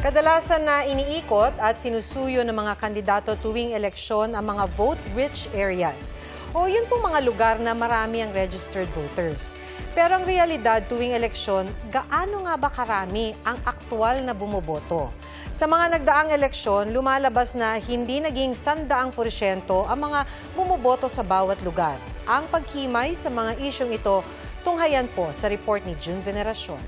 Kadalasan na iniikot at sinusuyo ng mga kandidato tuwing eleksyon ang mga vote-rich areas o yun pong mga lugar na marami ang registered voters. Pero ang realidad tuwing eleksyon, gaano nga ba karami ang aktwal na bumoboto? Sa mga nagdaang eleksyon, lumalabas na hindi naging 100% ang mga bumoboto sa bawat lugar. Ang paghimay sa mga isyong ito, tunghayan po sa report ni June Veneracion.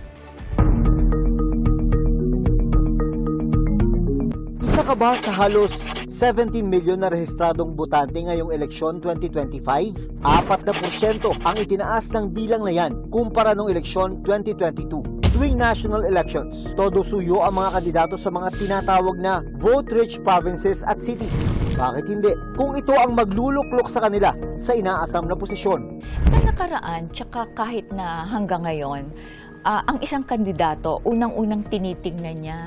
Isa ka ba sa halos 70 milyon na rehistradong botante ngayong eleksyon 2025? 4% ang itinaas ng bilang na yan kumpara nung eleksyon 2022. Tuwing national elections, todo suyo ang mga kandidato sa mga tinatawag na vote-rich provinces at cities. Bakit hindi? Kung ito ang magluluklok sa kanila sa inaasam na posisyon. Sa nakaraan, tsaka kahit na hanggang ngayon, ang isang kandidato, unang-unang tinitingnan niya,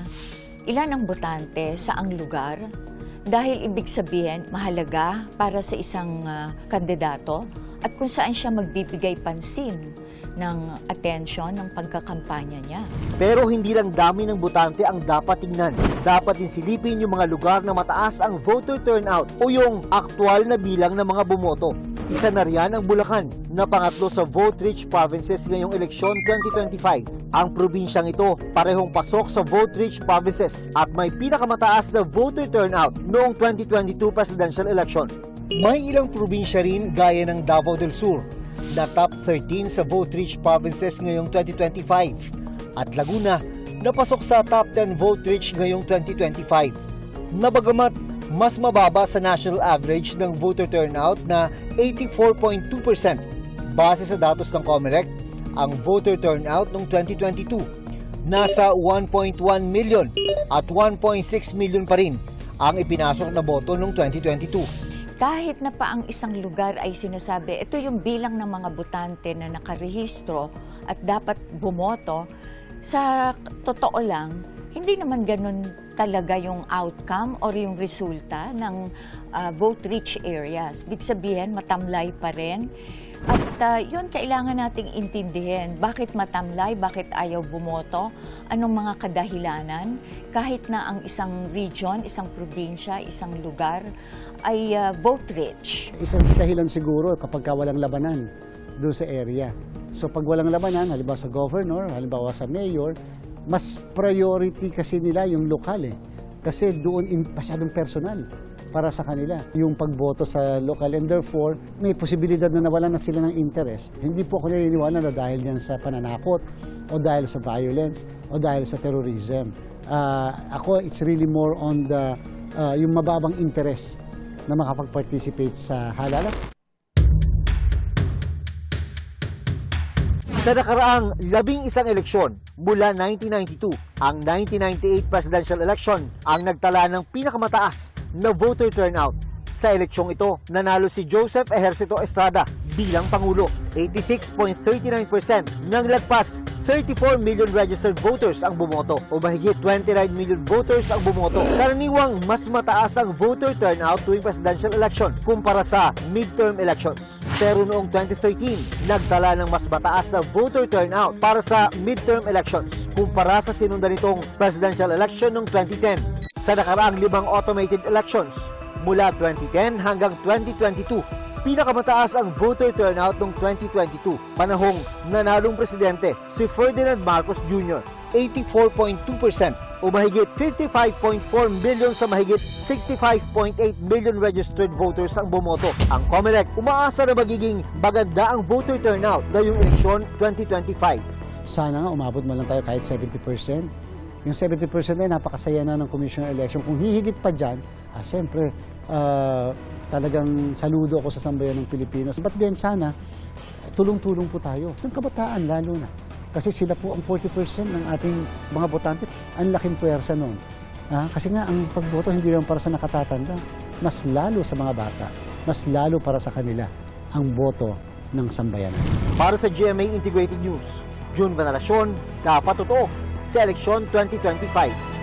ilan ang botante sa ang lugar? Dahil ibig sabihin, mahalaga para sa isang kandidato at kung saan siya magbibigay pansin ng atensyon ng pagkakampanya niya. Pero hindi lang dami ng botante ang dapat tingnan. Dapat din silipin yung mga lugar na mataas ang voter turnout o yung aktwal na bilang ng mga bumoto. Isa na riyan ang Bulacan na pangatlo sa vote-rich provinces ngayong eleksyon 2025. Ang probinsyang ito parehong pasok sa vote-rich provinces at may pinakamataas na voter turnout noong 2022 presidential election. May ilang probinsya rin gaya ng Davao del Sur na top 13 sa vote-rich provinces ngayong 2025 at Laguna na pasok sa top 10 vote-rich ngayong 2025. Nabagamat mas mababa sa national average ng voter turnout na 84.2%. Base sa datos ng COMELEC, ang voter turnout noong 2022 nasa 1.1 million at 1.6 million pa rin ang ipinasok na boto noong 2022. Kahit na pa ang isang lugar ay sinasabi, ito yung bilang ng mga botante na nakarehistro at dapat bumoto, sa totoo lang, hindi naman ganun talaga yung outcome or yung resulta ng vote-rich areas. Ibig sabihin, matamlay pa rin. At yun, kailangan nating intindihin. Bakit matamlay? Bakit ayaw bumoto? Anong mga kadahilanan? Kahit na ang isang region, isang probinsya, isang lugar ay vote-rich. Isang dahilan siguro kapag walang labanan doon sa area. So pag walang labanan, halimbawa sa governor, halimbawa sa mayor, mas priority kasi nila yung lokal Kasi doon masyadong personal para sa kanila. Yung pagboto sa lokal and therefore may posibilidad na nawalan na sila ng interest. Hindi po ako naniniwala na dahil yan sa pananakot o dahil sa violence o dahil sa terrorism. Ako, it's really more on the yung mababang interest na makapag-participate sa halalan. Sa nakaraang 11 eleksyon mula 1992, ang 1998 presidential election ang nagtala ng pinakamataas na voter turnout. Sa eleksyong ito, nanalo si Joseph Ejercito Estrada bilang Pangulo. 86.39% ng lagpas 34 million registered voters ang bumoto o mahigit 29 million voters ang bumoto. Karaniwang mas mataas ang voter turnout tuwing presidential election kumpara sa midterm elections. Pero noong 2013, nagtala ng mas mataas na voter turnout para sa midterm elections kumpara sa sinundan nitong presidential election noong 2010. Sa nakaraang 5 automated elections, mula 2010 hanggang 2022, pinakamataas ang voter turnout noong 2022, panahong nanalong presidente si Ferdinand Marcos Jr. 84.2% o mahigit 55.4 million sa mahigit 65.8 million registered voters ang bumoto. Ang COMELEC umaasa na magiging maganda ang voter turnout ngayong eleksyon 2025. Sana nga umabot man lang tayo kahit 70%. Yung 70% ay napakasaya na ng Commission on Election. Kung hihigit pa dyan, siyempre talagang saludo ako sa sambayan ng Pilipinos. But then sana, tulong-tulong po tayo. Ng kabataan lalo na. Kasi sila po ang 40% ng ating mga botante. Ang laking puwersa noon. Kasi nga ang pagboto hindi lang para sa nakatatanda. Mas lalo sa mga bata. Mas lalo para sa kanila ang boto ng sambayanan. Para sa GMA Integrated News, June Veneracion, dapat totoo sa eleksyon 2025.